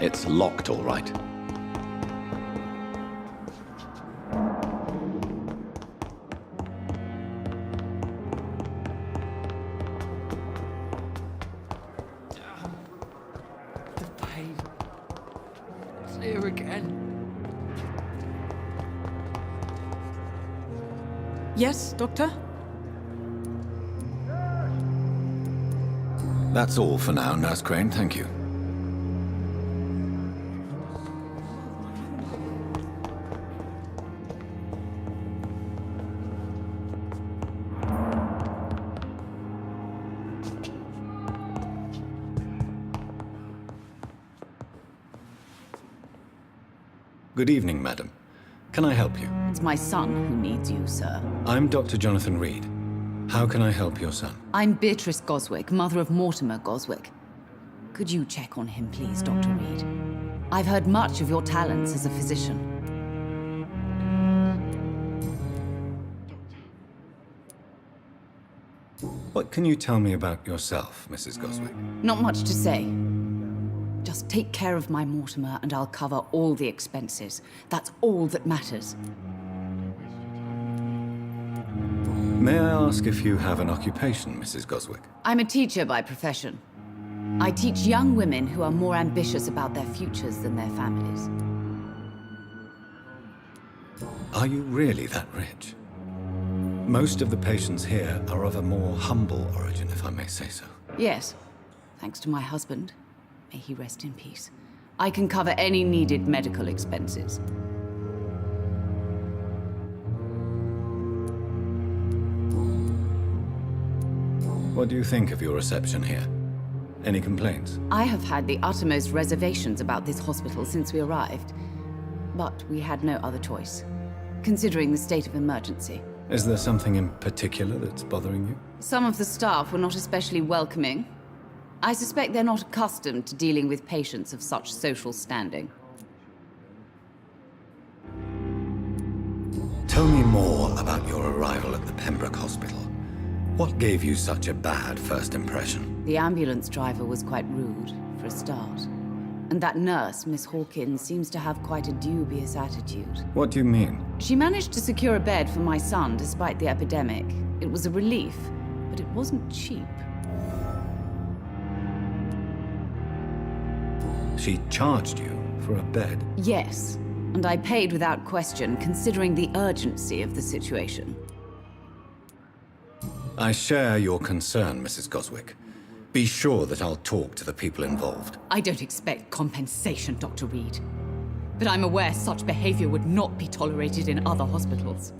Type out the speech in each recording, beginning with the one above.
It's locked, all right. The pain. It's here again. Yes, Doctor? That's all for now, Nurse Crane, thank you. Good evening, madam. Can I help you? It's my son who needs you, sir. I'm Dr. Jonathan Reed. How can I help your son? I'm Beatrice Goswick, mother of Mortimer Goswick. Could you check on him, please, Dr. Reed? I've heard much of your talents as a physician. What can you tell me about yourself, Mrs. Goswick? Not much to say. Just take care of my Mortimer and I'll cover all the expenses. That's all that matters. May I ask if you have an occupation, Mrs. Goswick? I'm a teacher by profession. I teach young women who are more ambitious about their futures than their families. Are you really that rich? Most of the patients here are of a more humble origin, if I may say so. Yes, thanks to my husband. May he rest in peace. I can cover any needed medical expenses. What do you think of your reception here? Any complaints? I have had the uttermost reservations about this hospital since we arrived. But we had no other choice, considering the state of emergency. Is there something in particular that's bothering you? Some of the staff were not especially welcoming. I suspect they're not accustomed to dealing with patients of such social standing. Tell me more about your arrival at the Pembroke Hospital. What gave you such a bad first impression? The ambulance driver was quite rude, for a start. And that nurse, Miss Hawkins, seems to have quite a dubious attitude. What do you mean? She managed to secure a bed for my son despite the epidemic. It was a relief, but it wasn't cheap. She charged you for a bed? Yes, and I paid without question, considering the urgency of the situation. I share your concern, Mrs. Goswick. Be sure that I'll talk to the people involved. I don't expect compensation, Dr. Reed. But I'm aware such behavior would not be tolerated in other hospitals.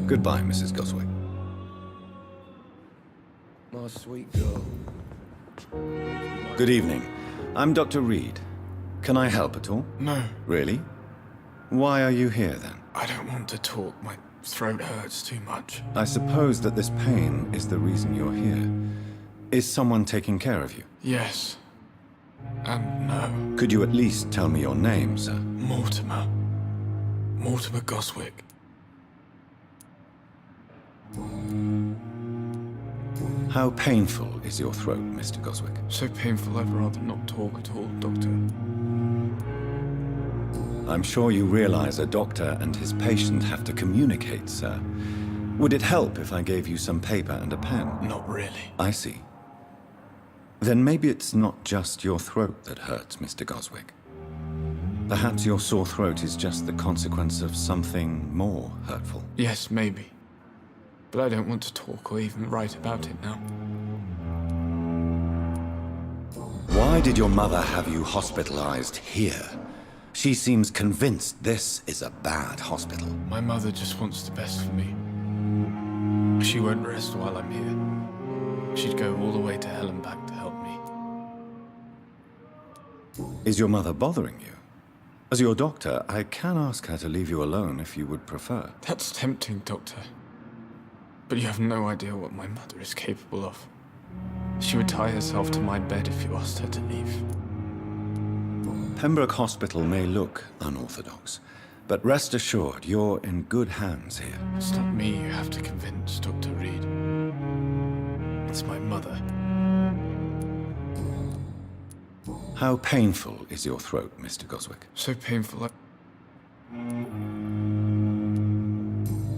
Goodbye, Mrs. Goswick. My sweet girl. Good evening. I'm Dr. Reed. Can I help at all? No, Really? Why are you here, then? I don't want to talk. My throat hurts too much. I suppose that this pain is the reason you're here. Is someone taking care of you? Yes. And no. Could you at least tell me your name, sir? Mortimer. Mortimer Goswick. How painful is your throat, Mr. Goswick? So painful I'd rather not talk at all, Doctor. I'm sure you realize a doctor and his patient have to communicate, sir. Would it help if I gave you some paper and a pen? Not really. I see. Then maybe it's not just your throat that hurts, Mr. Goswick. Perhaps your sore throat is just the consequence of something more hurtful. Yes, maybe. But I don't want to talk or even write about it now. Why did your mother have you hospitalized here? She seems convinced this is a bad hospital. My mother just wants the best for me. She won't rest while I'm here. She'd go all the way to hell and back to help me. Is your mother bothering you? As your doctor, I can ask her to leave you alone if you would prefer. That's tempting, Doctor. But you have no idea what my mother is capable of. She would tie herself to my bed if you asked her to leave. Pembroke Hospital may look unorthodox, But rest assured, you're in good hands here. It's not me you have to convince, Dr. Reed. It's my mother. How painful is your throat, Mr. Goswick? So painful.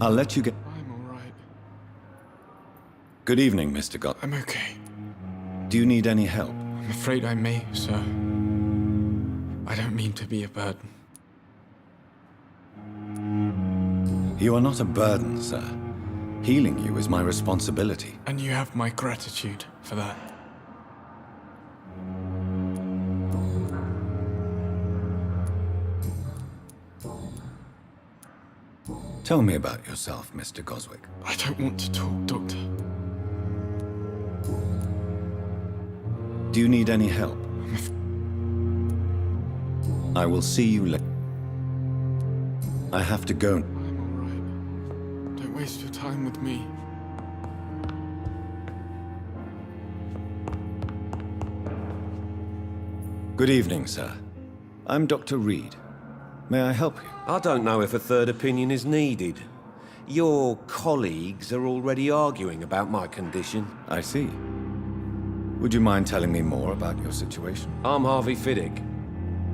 I'll let you get... I'm all right. Good evening, Mr. Goswick. I'm okay. Do you need any help? I'm afraid I may, sir. I don't mean to be a burden. You are not a burden, sir. Healing you is my responsibility. And you have my gratitude for that. Tell me about yourself, Mr. Goswick. I don't want to talk, Doctor. Do you need any help? I will see you later. I have to go. I'm all right. Don't waste your time with me. Good evening, sir. I'm Dr. Reed. May I help you? I don't know if a third opinion is needed. Your colleagues are already arguing about my condition. I see. Would you mind telling me more about your situation? I'm Harvey Fiddick.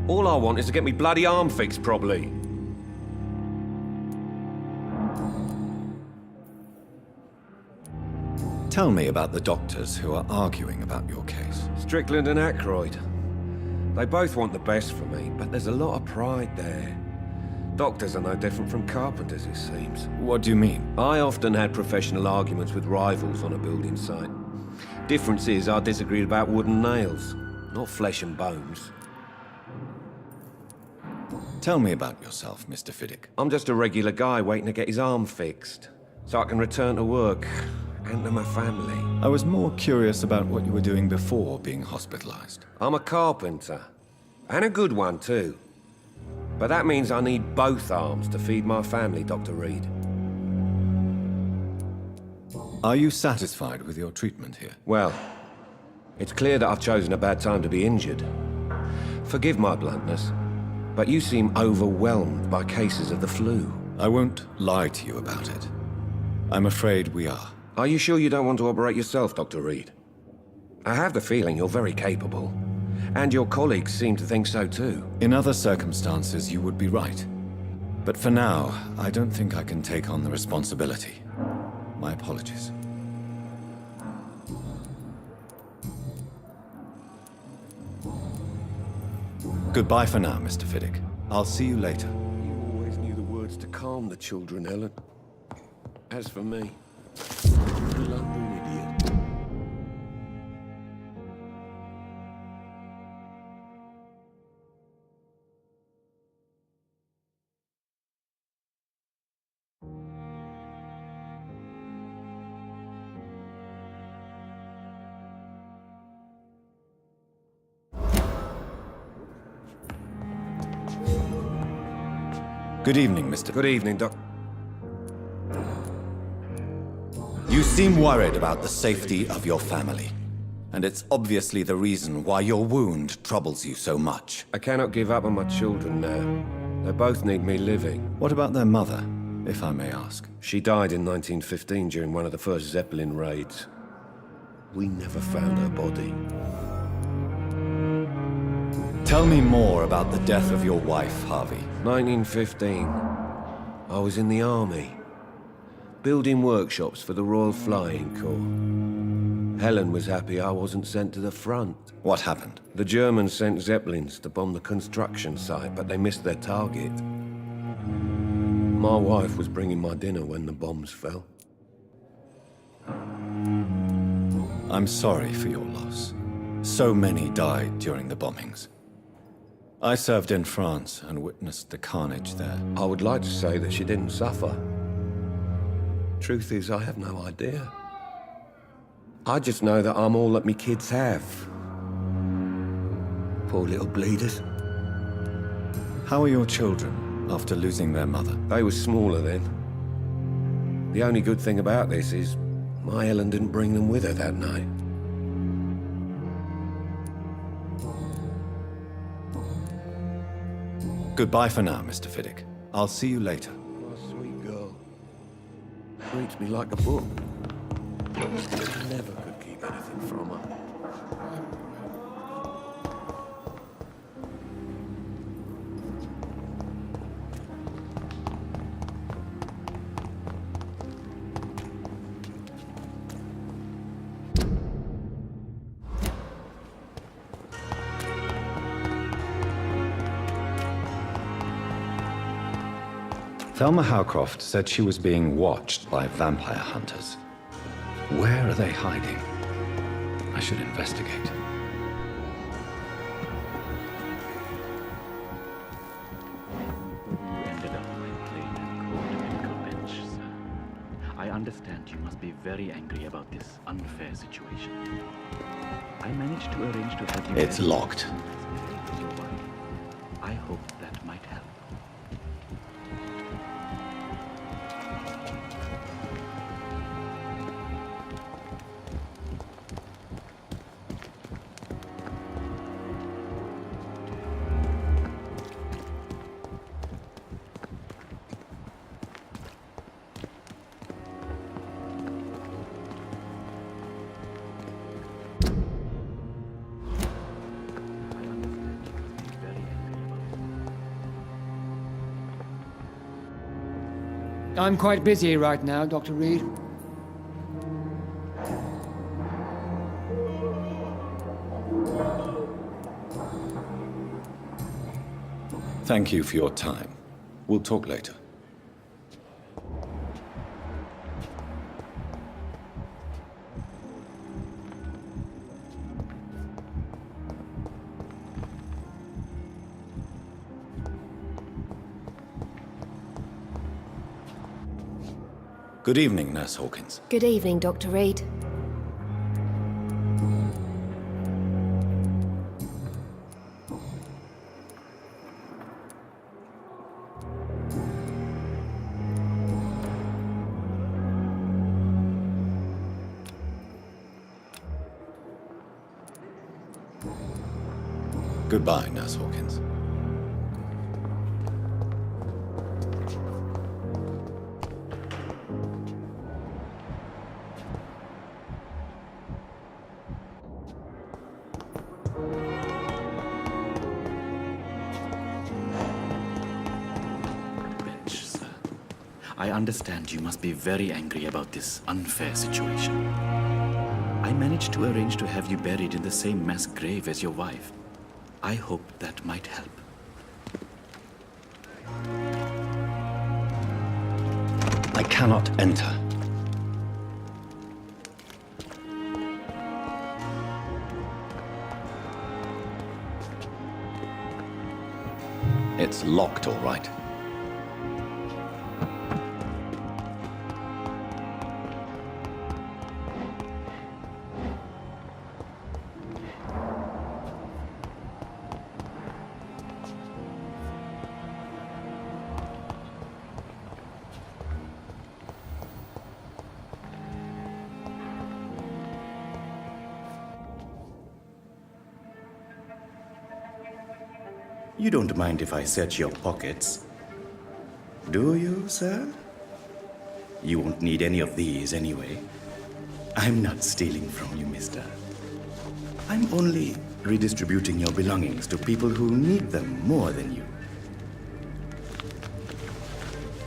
All I want is to get me bloody arm fixed properly. Tell me about the doctors who are arguing about your case. Strickland and Aykroyd. They both want the best for me, but there's a lot of pride there. Doctors are no different from carpenters, it seems. What do you mean? I often had professional arguments with rivals on a building site. Difference is I disagreed about wooden nails, not flesh and bones. Tell me about yourself, Mr. Fiddick. I'm just a regular guy waiting to get his arm fixed, so I can return to work and to my family. I was more curious about what you were doing before being hospitalized. I'm a carpenter, and a good one too. But that means I need both arms to feed my family, Dr. Reed. Are you satisfied with your treatment here? Well, it's clear that I've chosen a bad time to be injured. Forgive my bluntness, but you seem overwhelmed by cases of the flu. I won't lie to you about it. I'm afraid we are. Are you sure you don't want to operate yourself, Dr. Reed? I have the feeling you're very capable, and your colleagues seem to think so too. In other circumstances, you would be right. But for now, I don't think I can take on the responsibility. My apologies. Goodbye for now, Mr. Fiddick. I'll see you later. You always knew the words to calm the children, Ellen. As for me, London idiot. Good evening, Mr. Good evening, Doc. You seem worried about the safety of your family. And it's obviously the reason why your wound troubles you so much. I cannot give up on my children now. They both need me living. What about their mother, if I may ask? She died in 1915 during one of the first Zeppelin raids. We never found her body. Tell me more about the death of your wife, Harvey. 1915. I was in the army, building workshops for the Royal Flying Corps. Helen was happy I wasn't sent to the front. What happened? The Germans sent Zeppelins to bomb the construction site, but they missed their target. My wife was bringing my dinner when the bombs fell. I'm sorry for your loss. So many died during the bombings. I served in France and witnessed the carnage there. I would like to say that she didn't suffer. Truth is, I have no idea. I just know that I'm all that me kids have. Poor little bleeders. How are your children after losing their mother? They were smaller then. The only good thing about this is my Ellen didn't bring them with her that night. Goodbye for now, Mr. Fiddick. I'll see you later. My sweet girl. Treats me like a book. Never could keep anything from her. Thelma Howcroft said she was being watched by vampire hunters. Where are they hiding? I should investigate. You ended up my plain and cold medical bench, sir. I understand you must be very angry about this unfair situation. I managed to arrange to have you... It's locked. I hope that might help. I'm quite busy right now, Dr. Reed. Thank you for your time. We'll talk later. Good evening, Nurse Hawkins. Good evening, Dr. Reed. Goodbye, Nurse Hawkins. Bench, sir. I understand you must be very angry about this unfair situation. I managed to arrange to have you buried in the same mass grave as your wife. I hope that might help. I cannot enter. It's locked, all right. You don't mind if I search your pockets, do you, sir? You won't need any of these anyway. I'm not stealing from you, mister. I'm only redistributing your belongings to people who need them more than you.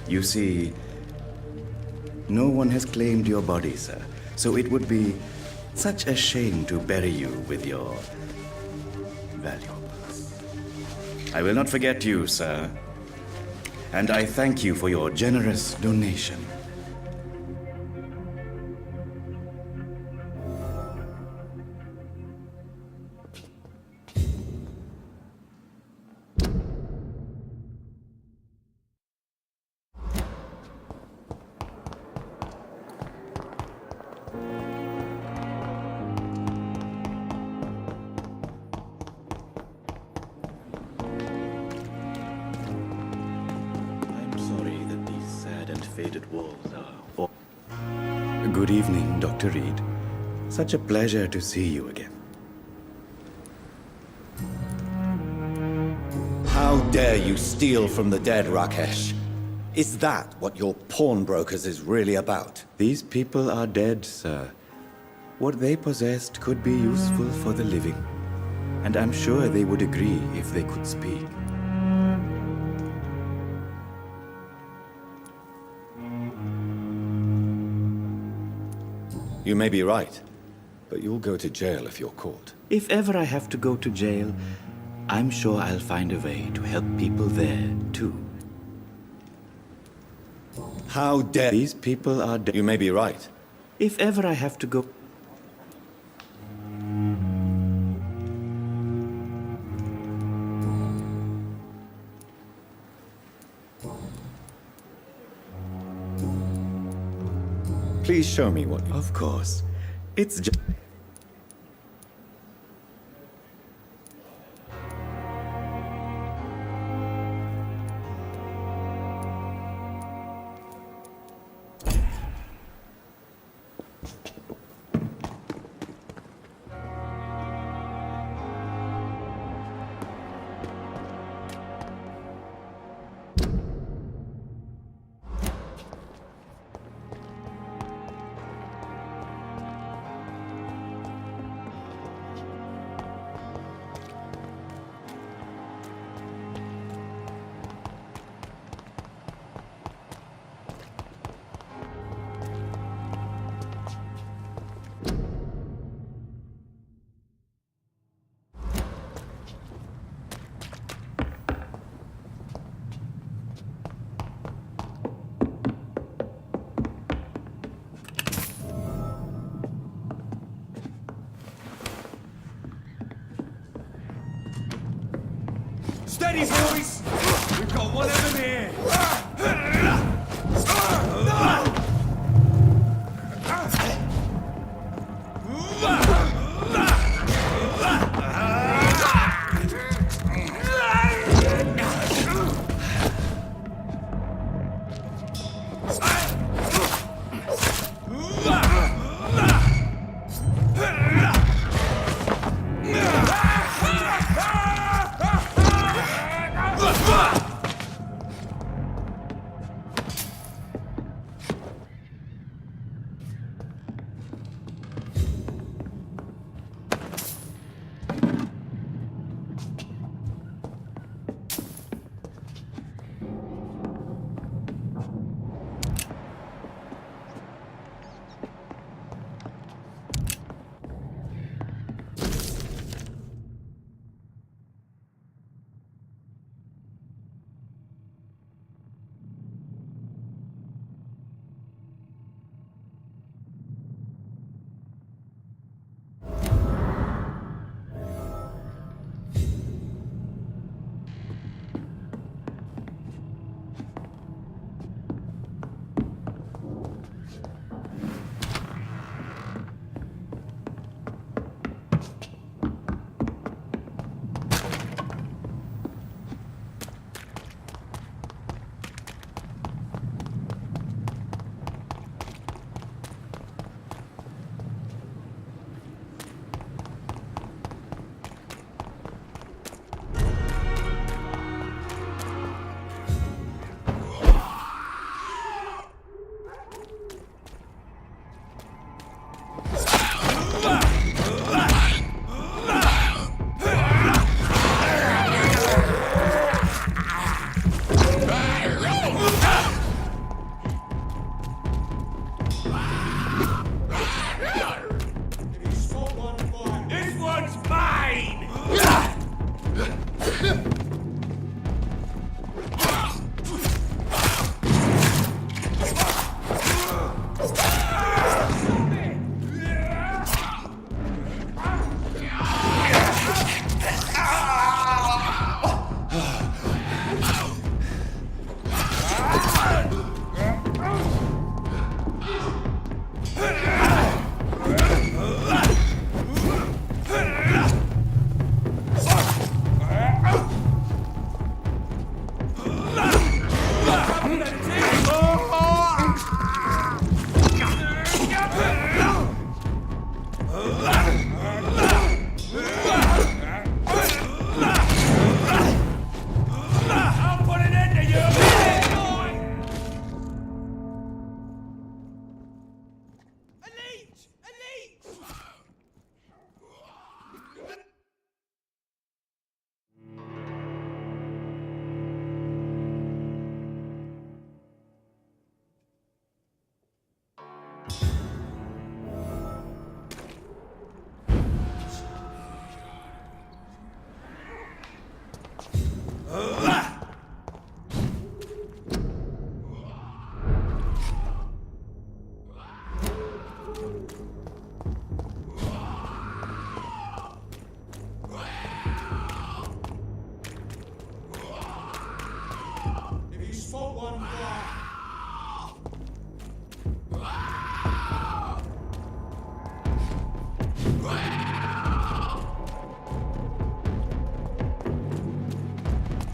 You see, no one has claimed your body, sir, so it would be such a shame to bury you with your valuables. I will not forget you, sir. And I thank you for your generous donation. Faded walls are... Good evening, Dr. Reed. Such a pleasure to see you again. How How dare you steal from the dead, Rakesh? Is that what your pawnbrokers is really about? These people are dead, sir. What they possessed could be useful for the living. And I'm sure they would agree if they could speak. You may be right, but you'll go to jail if you're caught. If ever I have to go to jail, I'm sure I'll find a way to help people there, too. How dare... These people are dead. You may be right. If ever I have to go... Please show me what you... Of course. It's just... Steady, boys! We've got one of them here!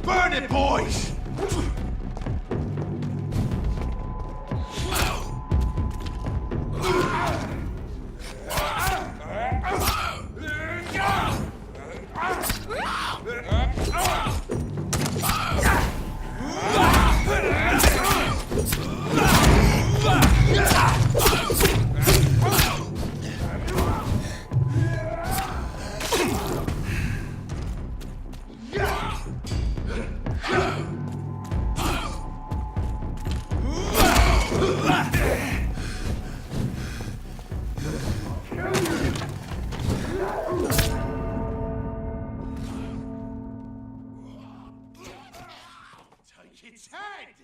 Burn it, boys! Take its head!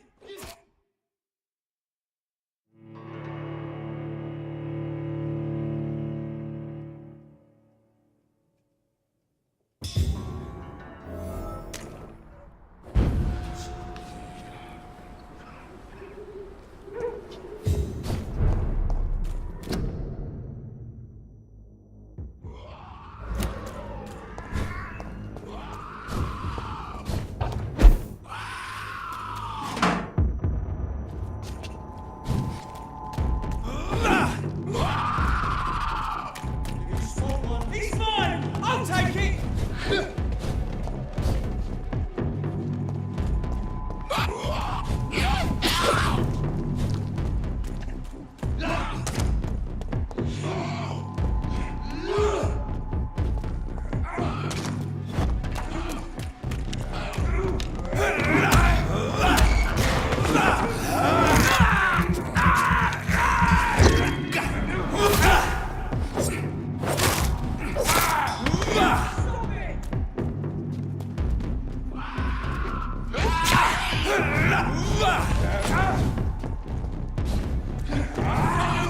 He's mine! I'll take it!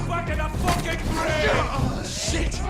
Back in the fucking grave! Shit!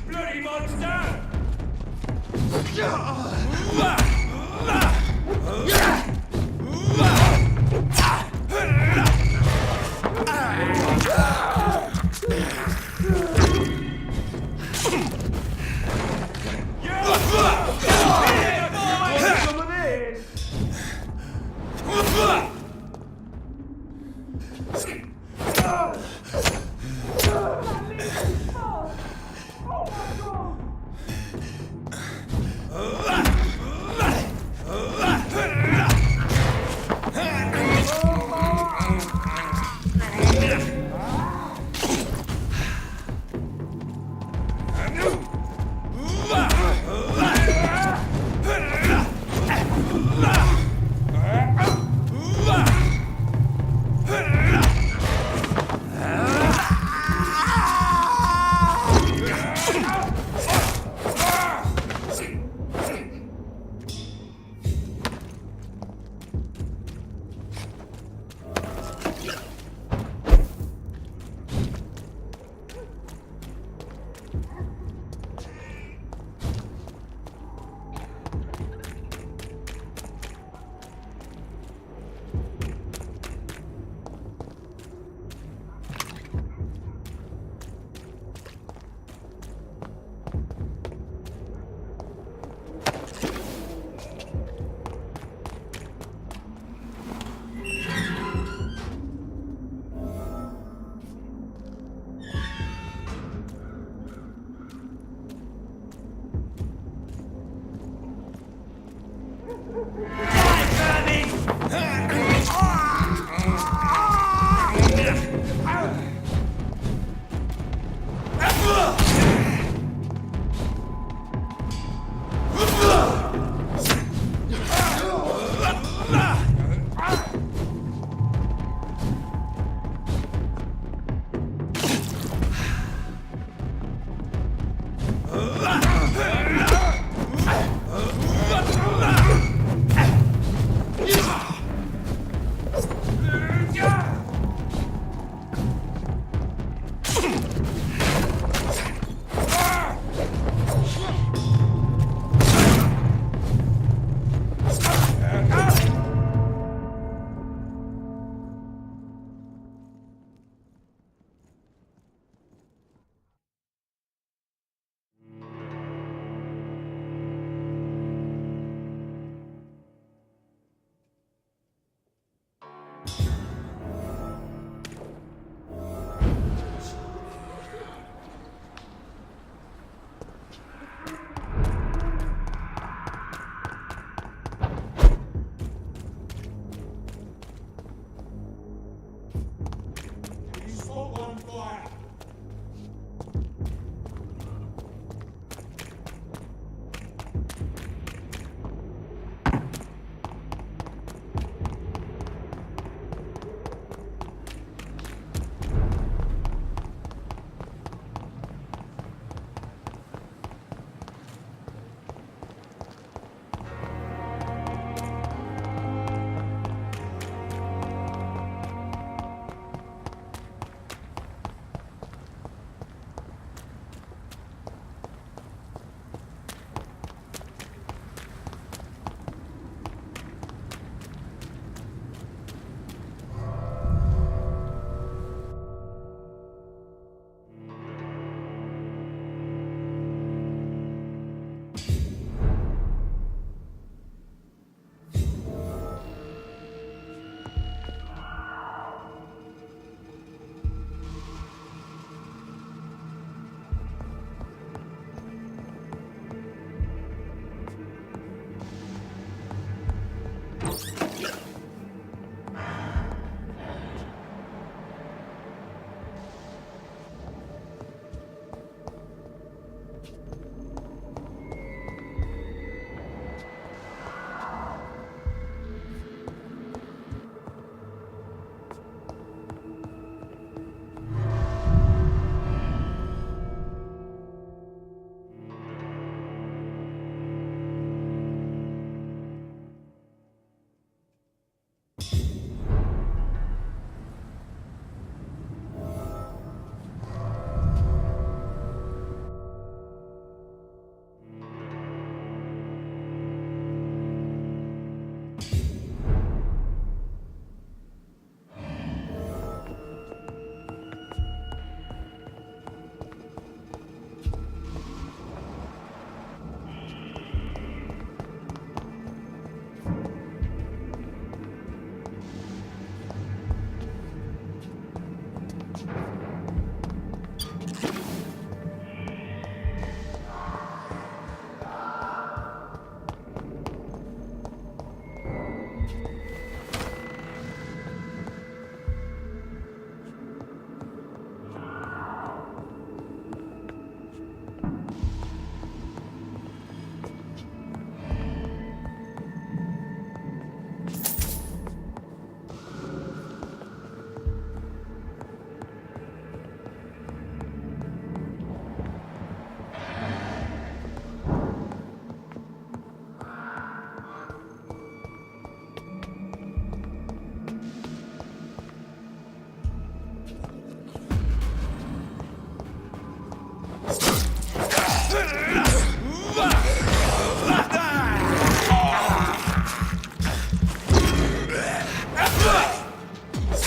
Bloody monster! Oh my God!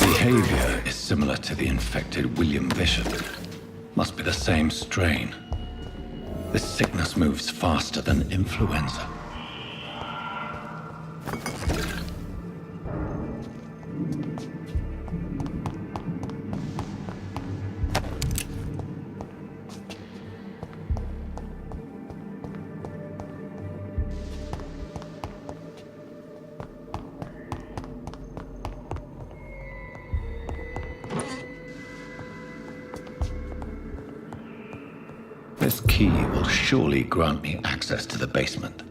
Behavior is similar to the infected William Bishop. Must be the same strain. This sickness moves faster than influenza. This key will surely grant me access to the basement.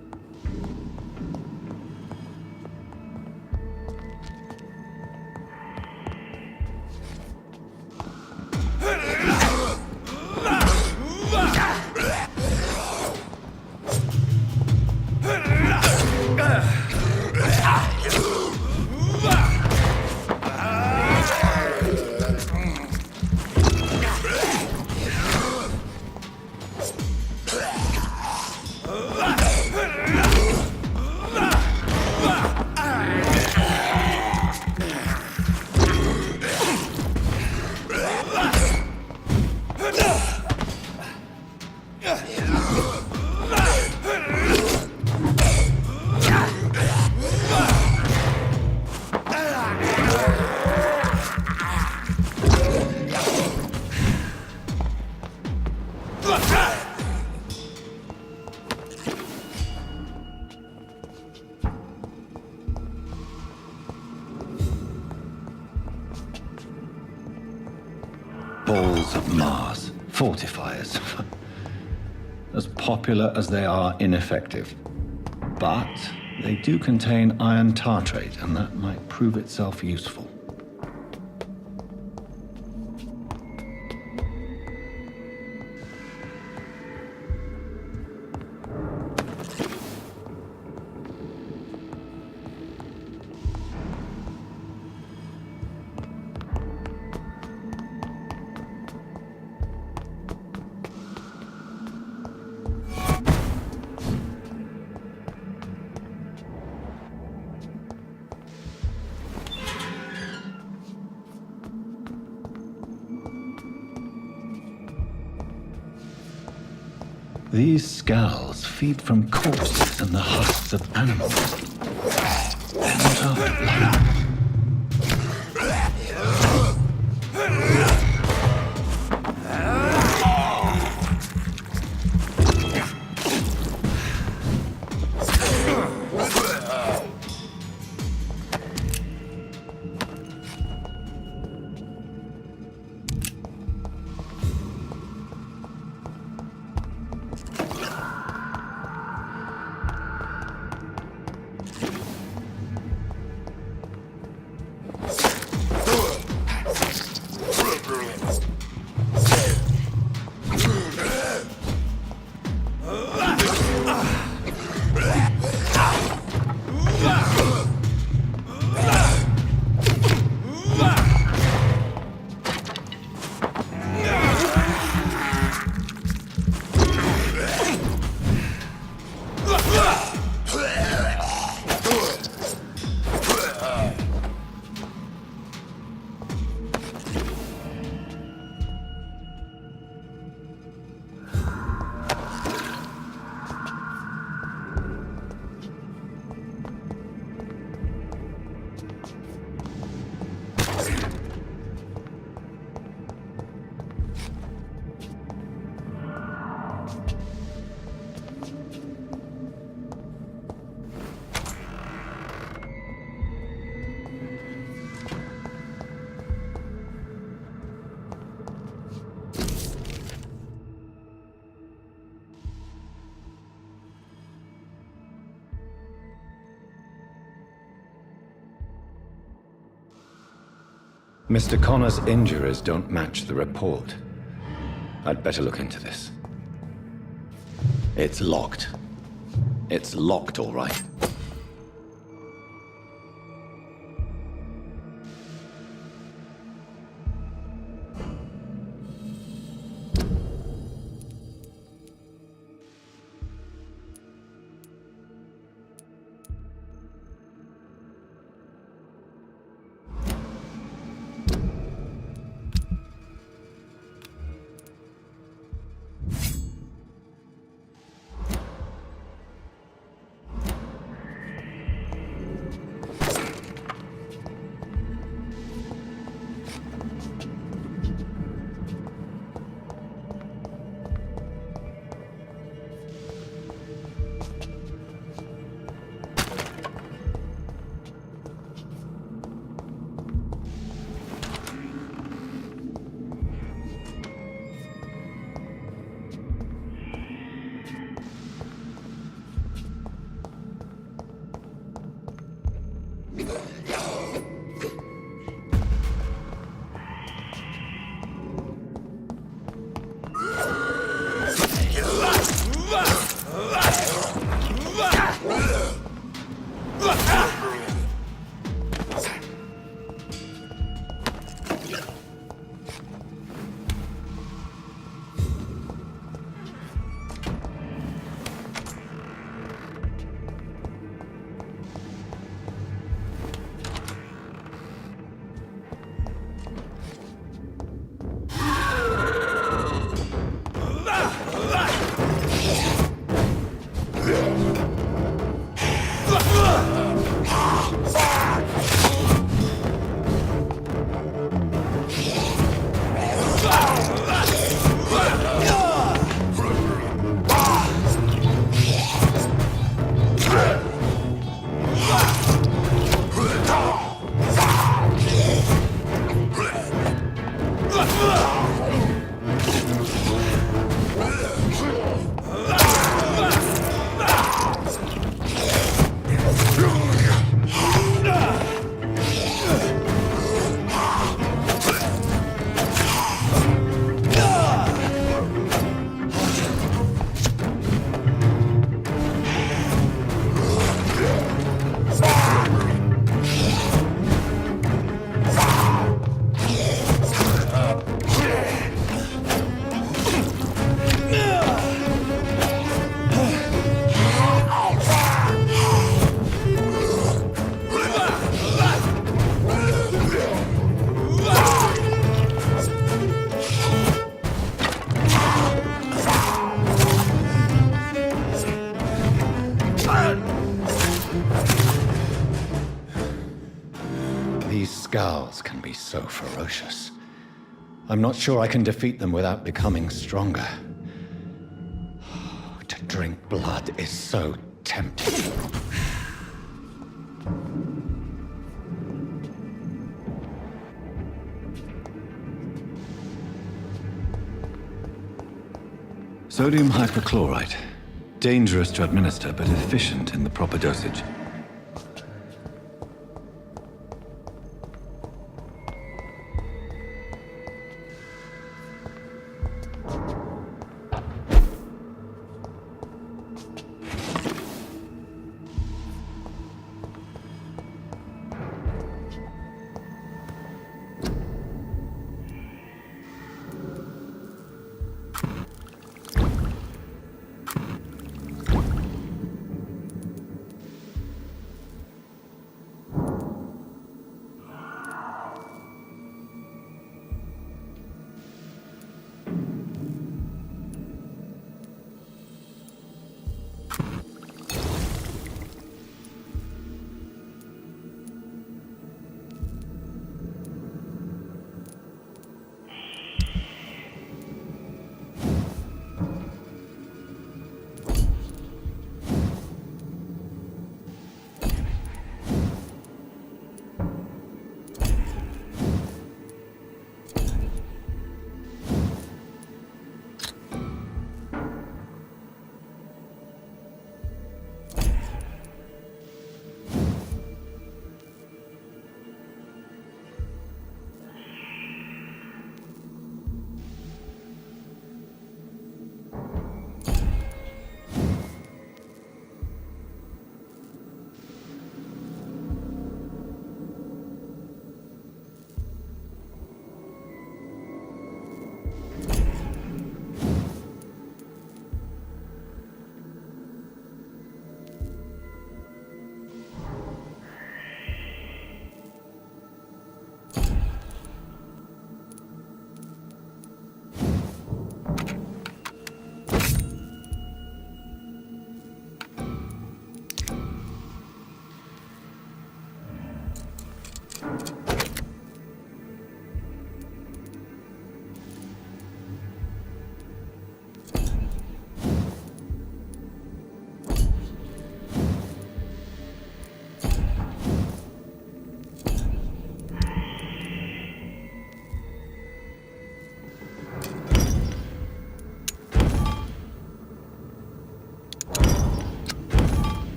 Balls of Mars, fortifiers. As popular as they are ineffective. But they do contain iron tartrate, and that might prove itself useful. These skulls feed from corpses and the husks of animals. They're not after blood. Mr. Connor's injuries don't match the report. I'd better look into this. It's locked. It's locked, all right. These scowls can be so ferocious. I'm not sure I can defeat them without becoming stronger. To drink blood is so tempting. Sodium hypochlorite. Dangerous to administer, but efficient in the proper dosage.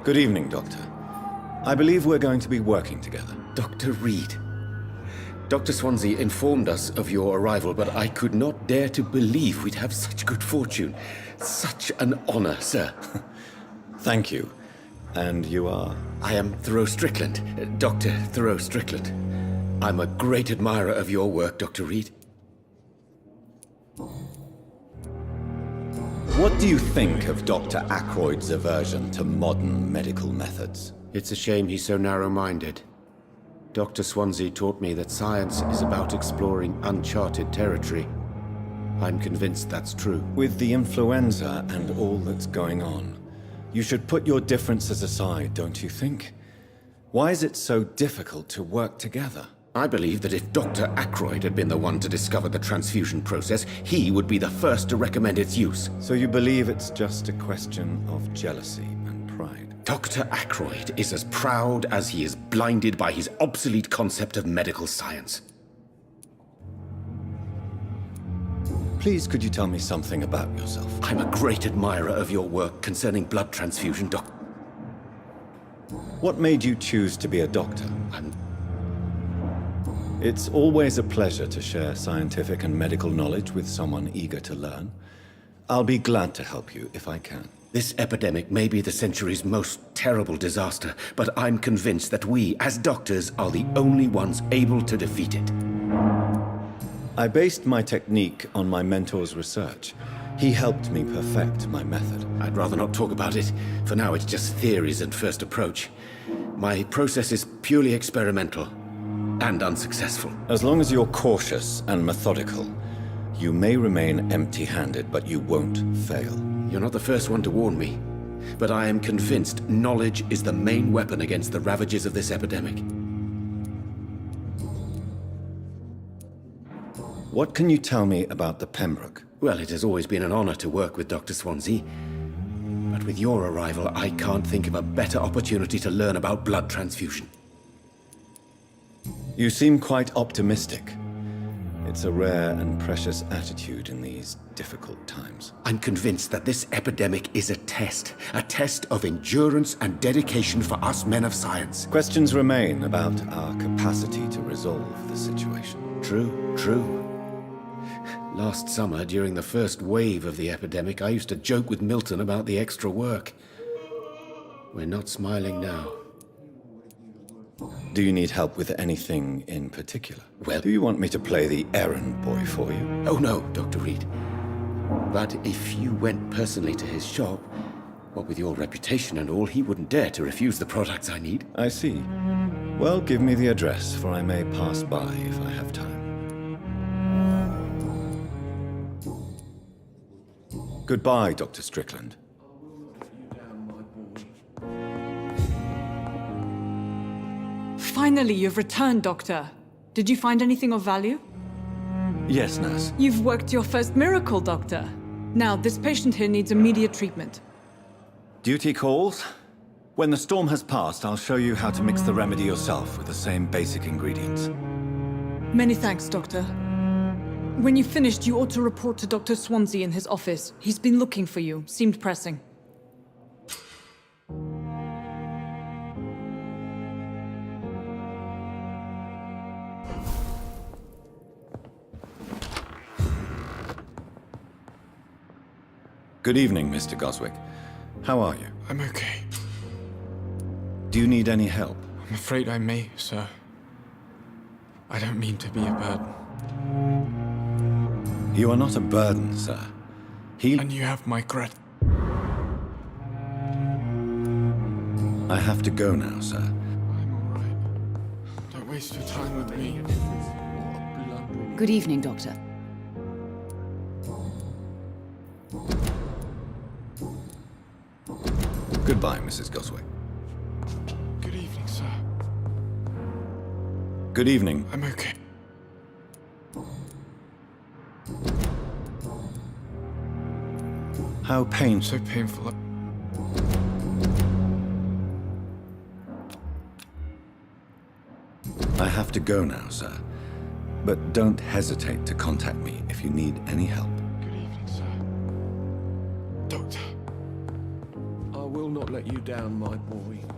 Good evening, Doctor. I believe we're going to be working together. Dr. Reed. Dr. Swansea informed us of your arrival, but I could not dare to believe we'd have such good fortune. Such an honor, sir. Thank you. And you are? I am Thoreau Strickland, Dr. Thoreau Strickland. I'm a great admirer of your work, Dr. Reed. What do you think of Dr. Ackroyd's aversion to modern medical methods? It's a shame he's so narrow-minded. Dr. Swansea taught me that science is about exploring uncharted territory. I'm convinced that's true. With the influenza and all that's going on, you should put your differences aside, don't you think? Why is it so difficult to work together? I believe that if Dr. Ackroyd had been the one to discover the transfusion process, he would be the first to recommend its use. So you believe it's just a question of jealousy and pride? Dr. Ackroyd is as proud as he is blinded by his obsolete concept of medical science. Please, could you tell me something about yourself? I'm a great admirer of your work concerning blood transfusion, What made you choose to be a doctor? It's always a pleasure to share scientific and medical knowledge with someone eager to learn. I'll be glad to help you if I can. This epidemic may be the century's most terrible disaster, but I'm convinced that we, as doctors, are the only ones able to defeat it. I based my technique on my mentor's research. He helped me perfect my method. I'd rather not talk about it. For now, it's just theories and first approach. My process is purely experimental and unsuccessful. As long as you're cautious and methodical, you may remain empty-handed, but you won't fail. You're not the first one to warn me, but I am convinced knowledge is the main weapon against the ravages of this epidemic. What can you tell me about the Pembroke? Well, it has always been an honor to work with Dr. Swansea. But with your arrival, I can't think of a better opportunity to learn about blood transfusion. You seem quite optimistic. It's a rare and precious attitude in these difficult times. I'm convinced that this epidemic is a test of endurance and dedication for us men of science. Questions remain about our capacity to resolve the situation. True. Last summer, during the first wave of the epidemic, I used to joke with Milton about the extra work. We're not smiling now. Do you need help with anything in particular? Well, do you want me to play the errand boy for you? Oh no, Dr. Reed. But if you went personally to his shop, what with your reputation and all, he wouldn't dare to refuse the products I need. I see. Well, give me the address, for I may pass by if I have time. Goodbye, Dr. Strickland. Finally, you've returned, Doctor. Did you find anything of value? Yes, nurse. You've worked your first miracle, Doctor. Now, this patient here needs immediate treatment. Duty calls. When the storm has passed, I'll show you how to mix the remedy yourself with the same basic ingredients. Many thanks, Doctor. When you've finished, you ought to report to Dr. Swansea in his office. He's been looking for you. Seemed pressing. Good evening, Mr. Goswick. How are you? I'm okay. Do you need any help? I'm afraid I may, sir. I don't mean to be a burden. You are not a burden, sir. And you have my gratitude. I have to go now, sir. I'm all right. Don't waste your time with me. Good evening, Doctor. Goodbye, Mrs. Goswick. Good evening, sir. Good evening. I'm okay. How painful. So painful. I have to go now, sir. But don't hesitate to contact me if you need any help. Good evening, sir. Doctor. I will not not let you down, my boy.